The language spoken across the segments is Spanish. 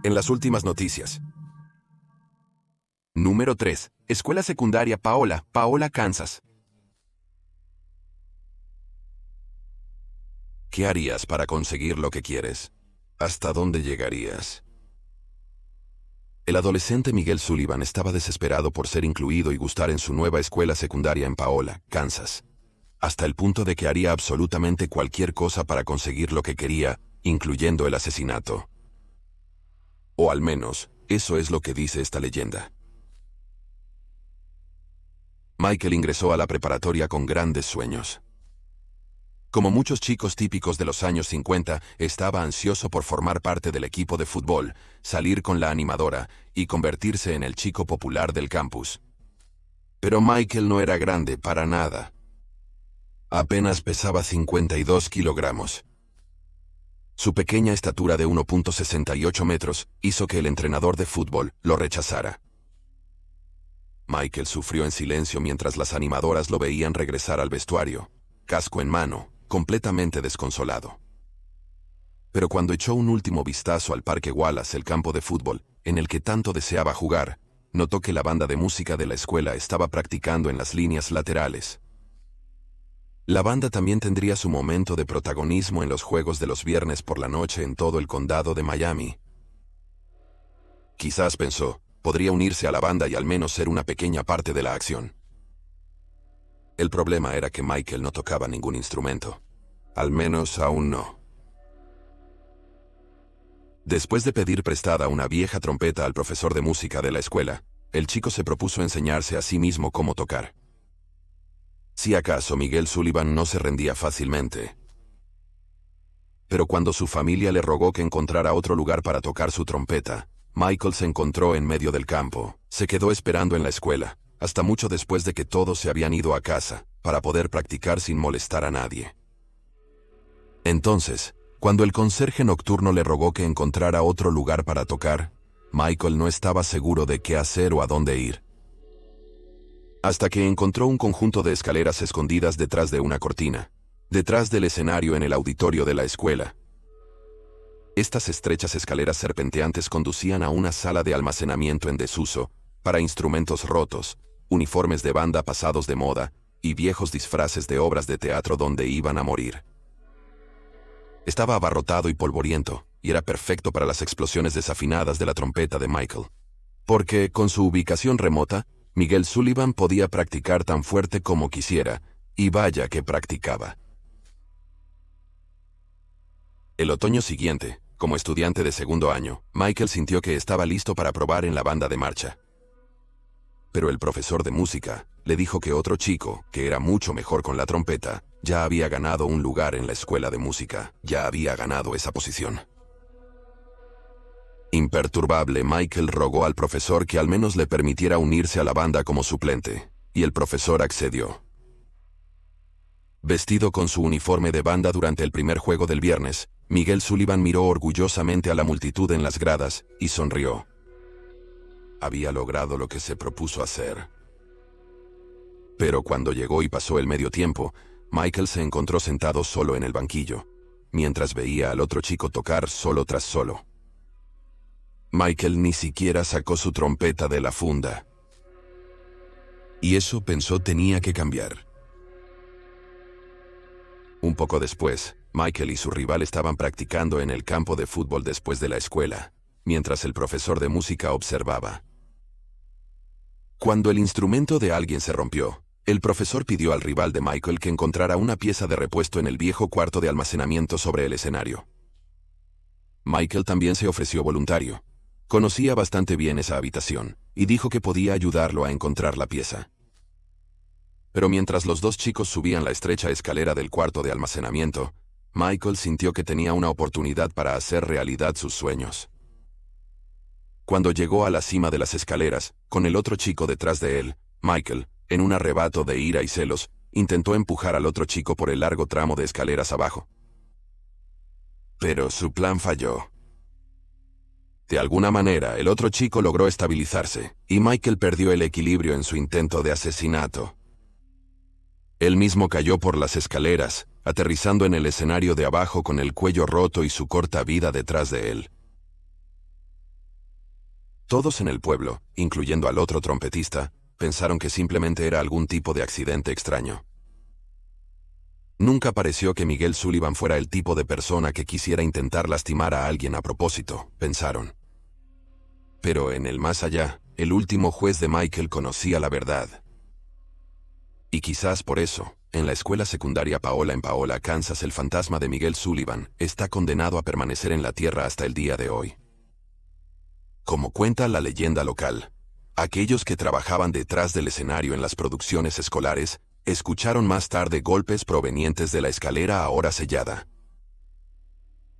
En las últimas noticias. Número 3. Escuela Secundaria Paola, Kansas. ¿Qué harías para conseguir lo que quieres? ¿Hasta dónde llegarías? El adolescente Miguel Sullivan estaba desesperado por ser incluido y gustar en su nueva escuela secundaria en Paola, Kansas, hasta el punto de que haría absolutamente cualquier cosa para conseguir lo que quería, incluyendo el asesinato. O al menos, eso es lo que dice esta leyenda. Michael ingresó a la preparatoria con grandes sueños. Como muchos chicos típicos de los años 50, estaba ansioso por formar parte del equipo de fútbol, salir con la animadora y convertirse en el chico popular del campus. Pero Michael no era grande para nada. Apenas pesaba 52 kilogramos. Su pequeña estatura de 1.68 metros hizo que el entrenador de fútbol lo rechazara. Michael sufrió en silencio mientras las animadoras lo veían regresar al vestuario, casco en mano, completamente desconsolado. Pero cuando echó un último vistazo al Parque Wallace, el campo de fútbol, en el que tanto deseaba jugar, notó que la banda de música de la escuela estaba practicando en las líneas laterales. La banda también tendría su momento de protagonismo en los juegos de los viernes por la noche en todo el condado de Miami. Quizás pensó, podría unirse a la banda y al menos ser una pequeña parte de la acción. El problema era que Michael no tocaba ningún instrumento. Al menos aún no. Después de pedir prestada una vieja trompeta al profesor de música de la escuela, el chico se propuso enseñarse a sí mismo cómo tocar. Si acaso Miguel Sullivan no se rendía fácilmente. Pero cuando su familia le rogó que encontrara otro lugar para tocar su trompeta, Michael se encontró en medio del campo. Se quedó esperando en la escuela, hasta mucho después de que todos se habían ido a casa, para poder practicar sin molestar a nadie. Entonces, cuando el conserje nocturno le rogó que encontrara otro lugar para tocar, Michael no estaba seguro de qué hacer o a dónde ir. Hasta que encontró un conjunto de escaleras escondidas detrás de una cortina, detrás del escenario en el auditorio de la escuela. Estas estrechas escaleras serpenteantes conducían a una sala de almacenamiento en desuso, para instrumentos rotos, uniformes de banda pasados de moda, y viejos disfraces de obras de teatro donde iban a morir. Estaba abarrotado y polvoriento, y era perfecto para las explosiones desafinadas de la trompeta de Michael. Porque, con su ubicación remota, Miguel Sullivan podía practicar tan fuerte como quisiera, y vaya que practicaba. El otoño siguiente, como estudiante de segundo año, Michael sintió que estaba listo para probar en la banda de marcha. Pero el profesor de música le dijo que otro chico, que era mucho mejor con la trompeta, ya había ganado un lugar en la escuela de música, ya había ganado esa posición. Imperturbable, Michael rogó al profesor que al menos le permitiera unirse a la banda como suplente, y el profesor accedió. Vestido con su uniforme de banda durante el primer juego del viernes, Miguel Sullivan miró orgullosamente a la multitud en las gradas y sonrió. Había logrado lo que se propuso hacer. Pero cuando llegó y pasó el medio tiempo, Michael se encontró sentado solo en el banquillo, mientras veía al otro chico tocar solo tras solo. Michael ni siquiera sacó su trompeta de la funda. Y eso, pensó, tenía que cambiar. Un poco después, Michael y su rival estaban practicando en el campo de fútbol después de la escuela, mientras el profesor de música observaba. Cuando el instrumento de alguien se rompió, el profesor pidió al rival de Michael que encontrara una pieza de repuesto en el viejo cuarto de almacenamiento sobre el escenario. Michael también se ofreció voluntario. Conocía bastante bien esa habitación, y dijo que podía ayudarlo a encontrar la pieza. Pero mientras los dos chicos subían la estrecha escalera del cuarto de almacenamiento, Michael sintió que tenía una oportunidad para hacer realidad sus sueños. Cuando llegó a la cima de las escaleras, con el otro chico detrás de él, Michael, en un arrebato de ira y celos, intentó empujar al otro chico por el largo tramo de escaleras abajo. Pero su plan falló. De alguna manera, el otro chico logró estabilizarse, y Michael perdió el equilibrio en su intento de asesinato. Él mismo cayó por las escaleras, aterrizando en el escenario de abajo con el cuello roto y su corta vida detrás de él. Todos en el pueblo, incluyendo al otro trompetista, pensaron que simplemente era algún tipo de accidente extraño. Nunca pareció que Miguel Sullivan fuera el tipo de persona que quisiera intentar lastimar a alguien a propósito, pensaron. Pero en el más allá, el último juez de Michael conocía la verdad. Y quizás por eso, en la escuela secundaria Paola en Paola, Kansas, el fantasma de Miguel Sullivan está condenado a permanecer en la tierra hasta el día de hoy. Como cuenta la leyenda local, aquellos que trabajaban detrás del escenario en las producciones escolares escucharon más tarde golpes provenientes de la escalera ahora sellada.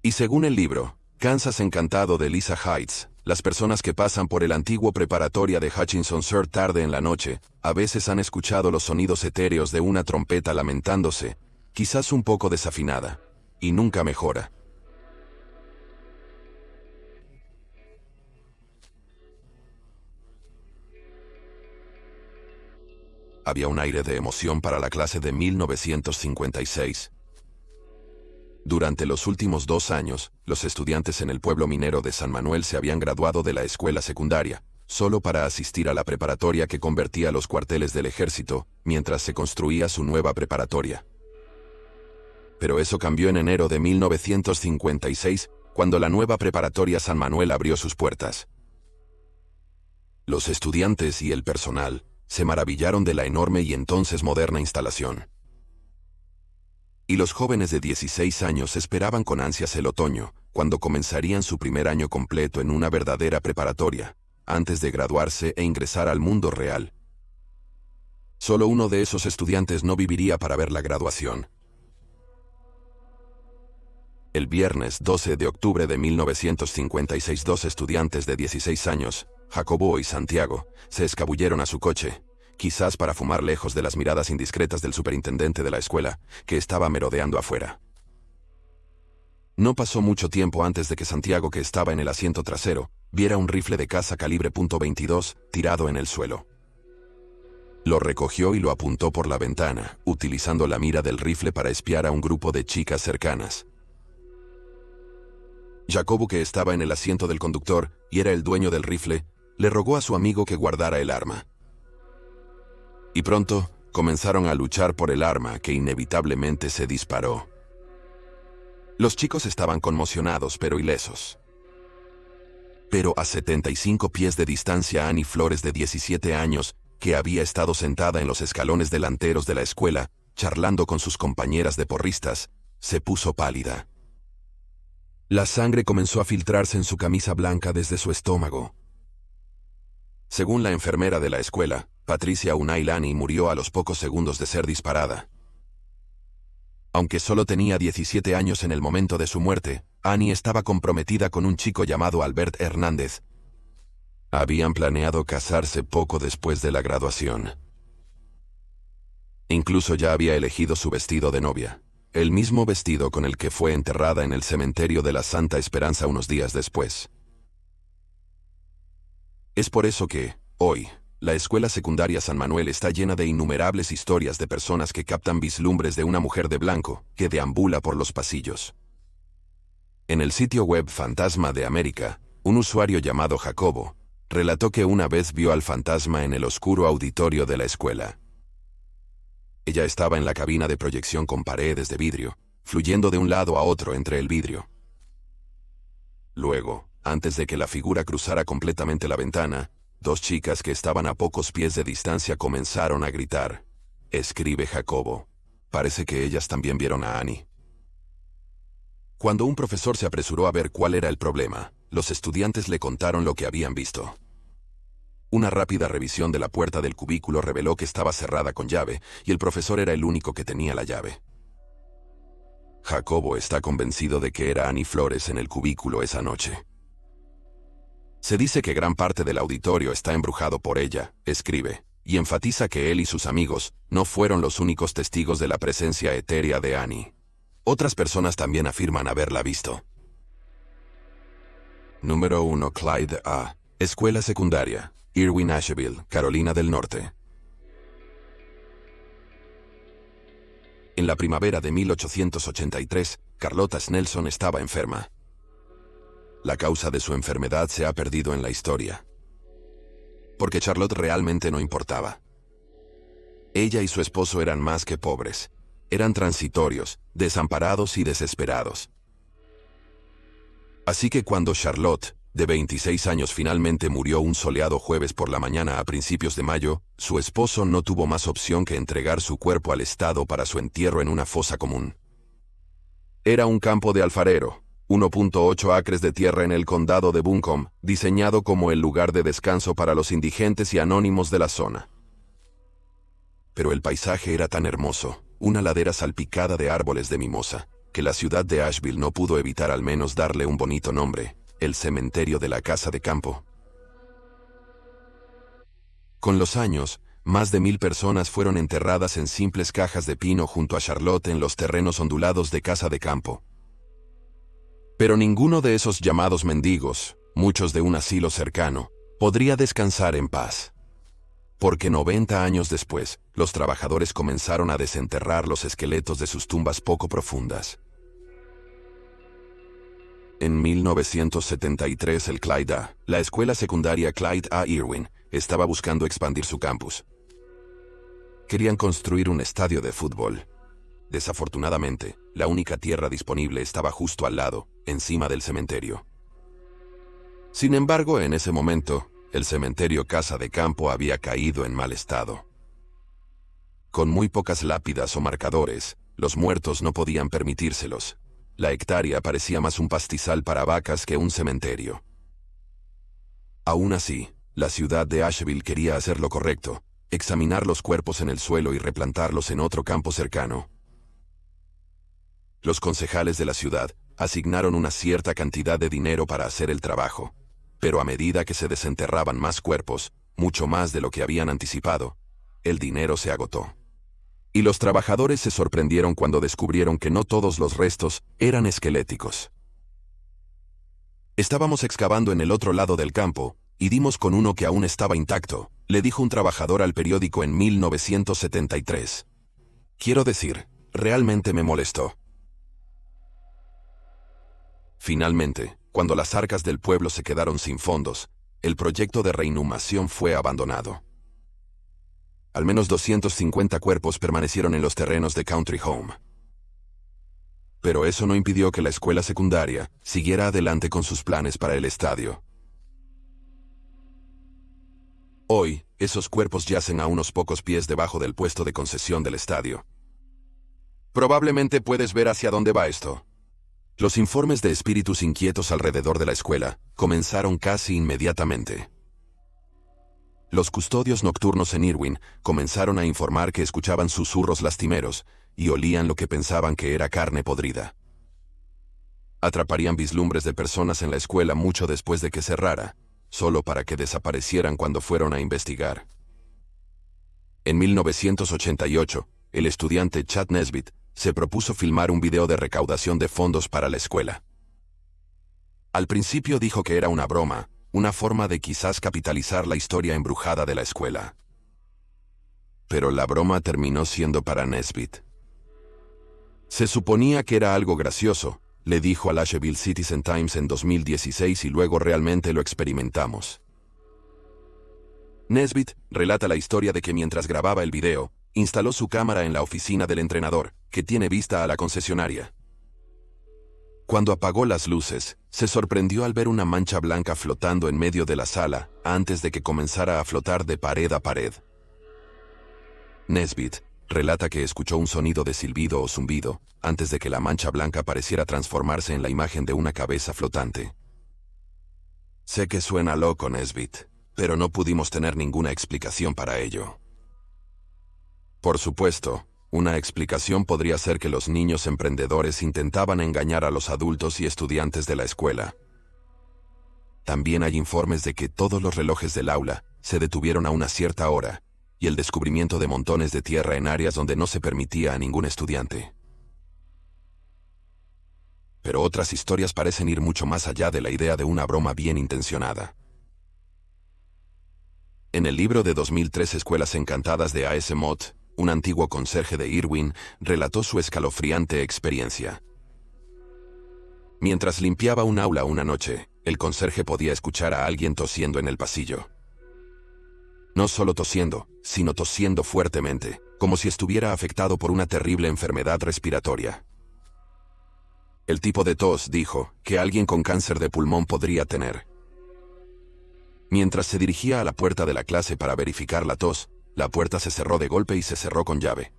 Y según el libro, Kansas Encantado de Lisa Heights, las personas que pasan por el antiguo preparatoria de Hutchinson Sur tarde en la noche, a veces han escuchado los sonidos etéreos de una trompeta lamentándose, quizás un poco desafinada, y nunca mejora. Había un aire de emoción para la clase de 1956. Durante los últimos 2 años, los estudiantes en el pueblo minero de San Manuel se habían graduado de la escuela secundaria, solo para asistir a la preparatoria que convertía los cuarteles del ejército, mientras se construía su nueva preparatoria. Pero eso cambió en enero de 1956, cuando la nueva preparatoria San Manuel abrió sus puertas. Los estudiantes y el personal se maravillaron de la enorme y entonces moderna instalación. Y los jóvenes de 16 años esperaban con ansias el otoño, cuando comenzarían su primer año completo en una verdadera preparatoria, antes de graduarse e ingresar al mundo real. Solo uno de esos estudiantes no viviría para ver la graduación. El viernes 12 de octubre de 1956, 2 estudiantes de 16 años, Jacobo y Santiago, se escabulleron a su coche, quizás para fumar lejos de las miradas indiscretas del superintendente de la escuela, que estaba merodeando afuera. No pasó mucho tiempo antes de que Santiago, que estaba en el asiento trasero, viera un rifle de caza calibre .22 tirado en el suelo. Lo recogió y lo apuntó por la ventana, utilizando la mira del rifle para espiar a un grupo de chicas cercanas. Jacobo, que estaba en el asiento del conductor y era el dueño del rifle, le rogó a su amigo que guardara el arma. Y pronto, comenzaron a luchar por el arma, que inevitablemente se disparó. Los chicos estaban conmocionados pero ilesos. Pero a 75 pies de distancia, Annie Flores, de 17 años, que había estado sentada en los escalones delanteros de la escuela, charlando con sus compañeras de porristas, se puso pálida. La sangre comenzó a filtrarse en su camisa blanca desde su estómago. Según la enfermera de la escuela, Patricia Unai, Annie murió a los pocos segundos de ser disparada. Aunque solo tenía 17 años en el momento de su muerte, Annie estaba comprometida con un chico llamado Albert Hernández. Habían planeado casarse poco después de la graduación. Incluso ya había elegido su vestido de novia, el mismo vestido con el que fue enterrada en el cementerio de la Santa Esperanza unos días después. Es por eso que, hoy, la escuela secundaria San Manuel está llena de innumerables historias de personas que captan vislumbres de una mujer de blanco que deambula por los pasillos. En el sitio web Fantasma de América, un usuario llamado Jacobo relató que una vez vio al fantasma en el oscuro auditorio de la escuela. Ella estaba en la cabina de proyección con paredes de vidrio, fluyendo de un lado a otro entre el vidrio. Luego, antes de que la figura cruzara completamente la ventana, 2 chicas que estaban a pocos pies de distancia comenzaron a gritar. Escribe Jacobo. Parece que ellas también vieron a Annie. Cuando un profesor se apresuró a ver cuál era el problema, los estudiantes le contaron lo que habían visto. Una rápida revisión de la puerta del cubículo reveló que estaba cerrada con llave, y el profesor era el único que tenía la llave. Jacobo está convencido de que era Annie Flores en el cubículo esa noche. Se dice que gran parte del auditorio está embrujado por ella, escribe, y enfatiza que él y sus amigos no fueron los únicos testigos de la presencia etérea de Annie. Otras personas también afirman haberla visto. Número 1. Clyde A. Escuela secundaria, Irwin, Asheville, Carolina del Norte. En la primavera de 1883, Carlota Snelson estaba enferma. La causa de su enfermedad se ha perdido en la historia, porque Charlotte realmente no importaba. Ella y su esposo eran más que pobres. Eran transitorios, desamparados y desesperados. Así que cuando Charlotte, de 26 años, finalmente murió un soleado jueves por la mañana a principios de mayo, su esposo no tuvo más opción que entregar su cuerpo al Estado para su entierro en una fosa común. Era un campo de alfarero, 1.8 acres de tierra en el condado de Buncombe, diseñado como el lugar de descanso para los indigentes y anónimos de la zona. Pero el paisaje era tan hermoso, una ladera salpicada de árboles de mimosa, que la ciudad de Asheville no pudo evitar al menos darle un bonito nombre: el cementerio de la casa de campo. Con los años, más de 1000 personas fueron enterradas en simples cajas de pino junto a Charlotte en los terrenos ondulados de casa de campo. Pero ninguno de esos llamados mendigos, muchos de un asilo cercano, podría descansar en paz. Porque 90 años después, los trabajadores comenzaron a desenterrar los esqueletos de sus tumbas poco profundas. En 1973 el Clyde A., la escuela secundaria Clyde A. Irwin, estaba buscando expandir su campus. Querían construir un estadio de fútbol. Desafortunadamente, la única tierra disponible estaba justo al lado, encima del cementerio. Sin embargo, en ese momento, el cementerio Casa de Campo había caído en mal estado. Con muy pocas lápidas o marcadores, los muertos no podían permitírselos. La hectárea parecía más un pastizal para vacas que un cementerio. Aún así, la ciudad de Asheville quería hacer lo correcto: examinar los cuerpos en el suelo y replantarlos en otro campo cercano. Los concejales de la ciudad asignaron una cierta cantidad de dinero para hacer el trabajo, pero a medida que se desenterraban más cuerpos, mucho más de lo que habían anticipado, el dinero se agotó. Y los trabajadores se sorprendieron cuando descubrieron que no todos los restos eran esqueléticos. Estábamos excavando en el otro lado del campo, y dimos con uno que aún estaba intacto, le dijo un trabajador al periódico en 1973. Quiero decir, realmente me molestó. Finalmente, cuando las arcas del pueblo se quedaron sin fondos, el proyecto de reinhumación fue abandonado. Al menos 250 cuerpos permanecieron en los terrenos de Country Home. Pero eso no impidió que la escuela secundaria siguiera adelante con sus planes para el estadio. Hoy, esos cuerpos yacen a unos pocos pies debajo del puesto de concesión del estadio. Probablemente puedes ver hacia dónde va esto. Los informes de espíritus inquietos alrededor de la escuela comenzaron casi inmediatamente. Los custodios nocturnos en Irwin comenzaron a informar que escuchaban susurros lastimeros y olían lo que pensaban que era carne podrida. Atraparían vislumbres de personas en la escuela mucho después de que cerrara, solo para que desaparecieran cuando fueron a investigar. En 1988, el estudiante Chad Nesbitt se propuso filmar un video de recaudación de fondos para la escuela. Al principio dijo que era una broma, una forma de quizás capitalizar la historia embrujada de la escuela. Pero la broma terminó siendo para Nesbitt. Se suponía que era algo gracioso, le dijo al Asheville Citizen Times en 2016, y luego realmente lo experimentamos. Nesbitt relata la historia de que mientras grababa el video, instaló su cámara en la oficina del entrenador, que tiene vista a la concesionaria. Cuando apagó las luces, se sorprendió al ver una mancha blanca flotando en medio de la sala, antes de que comenzara a flotar de pared a pared. Nesbitt relata que escuchó un sonido de silbido o zumbido, antes de que la mancha blanca pareciera transformarse en la imagen de una cabeza flotante. Sé que suena loco, Nesbitt, pero no pudimos tener ninguna explicación para ello. Por supuesto, una explicación podría ser que los niños emprendedores intentaban engañar a los adultos y estudiantes de la escuela. También hay informes de que todos los relojes del aula se detuvieron a una cierta hora, y el descubrimiento de montones de tierra en áreas donde no se permitía a ningún estudiante. Pero otras historias parecen ir mucho más allá de la idea de una broma bien intencionada. En el libro de 2003 Escuelas Encantadas de A.S. Mott, un antiguo conserje de Irwin, relató su escalofriante experiencia. Mientras limpiaba un aula una noche, el conserje podía escuchar a alguien tosiendo en el pasillo. No solo tosiendo, sino tosiendo fuertemente, como si estuviera afectado por una terrible enfermedad respiratoria. El tipo de tos, dijo, que alguien con cáncer de pulmón podría tener. Mientras se dirigía a la puerta de la clase para verificar la tos, la puerta se cerró de golpe y se cerró con llave.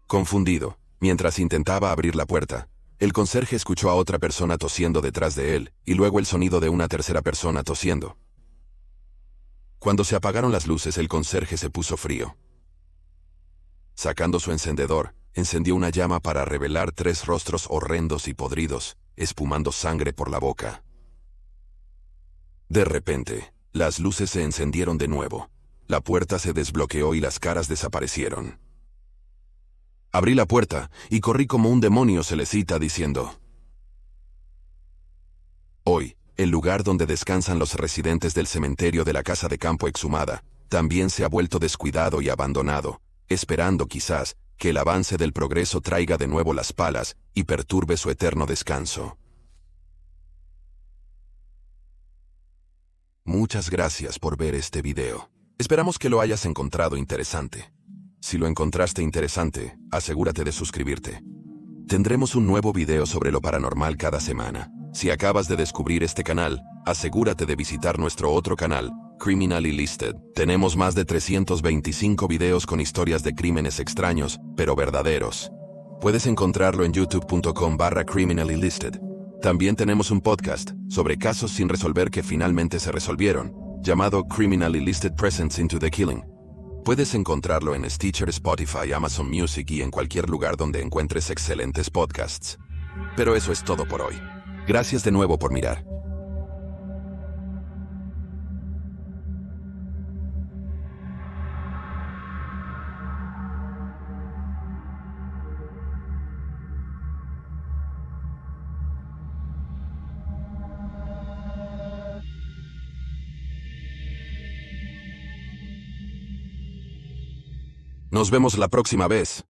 Confundido, mientras intentaba abrir la puerta, el conserje escuchó a otra persona tosiendo detrás de él, y luego el sonido de una tercera persona tosiendo. Cuando se apagaron las luces, el conserje se puso frío. Sacando su encendedor, encendió una llama para revelar 3 rostros horrendos y podridos, espumando sangre por la boca. De repente, las luces se encendieron de nuevo. La puerta se desbloqueó y las caras desaparecieron. Abrí la puerta y corrí como un demonio celesita diciendo: hoy, el lugar donde descansan los residentes del cementerio de la casa de campo exhumada, también se ha vuelto descuidado y abandonado, esperando quizás que el avance del progreso traiga de nuevo las palas y perturbe su eterno descanso. Muchas gracias por ver este video. Esperamos que lo hayas encontrado interesante. Si lo encontraste interesante, asegúrate de suscribirte. Tendremos un nuevo video sobre lo paranormal cada semana. Si acabas de descubrir este canal, asegúrate de visitar nuestro otro canal, Criminally Listed. Tenemos más de 325 videos con historias de crímenes extraños, pero verdaderos. Puedes encontrarlo en youtube.com/criminallylisted. También tenemos un podcast sobre casos sin resolver que finalmente se resolvieron, llamado Criminally Listed Presents into the Killing. Puedes encontrarlo en Stitcher, Spotify, Amazon Music y en cualquier lugar donde encuentres excelentes podcasts. Pero eso es todo por hoy. Gracias de nuevo por mirar. Nos vemos la próxima vez.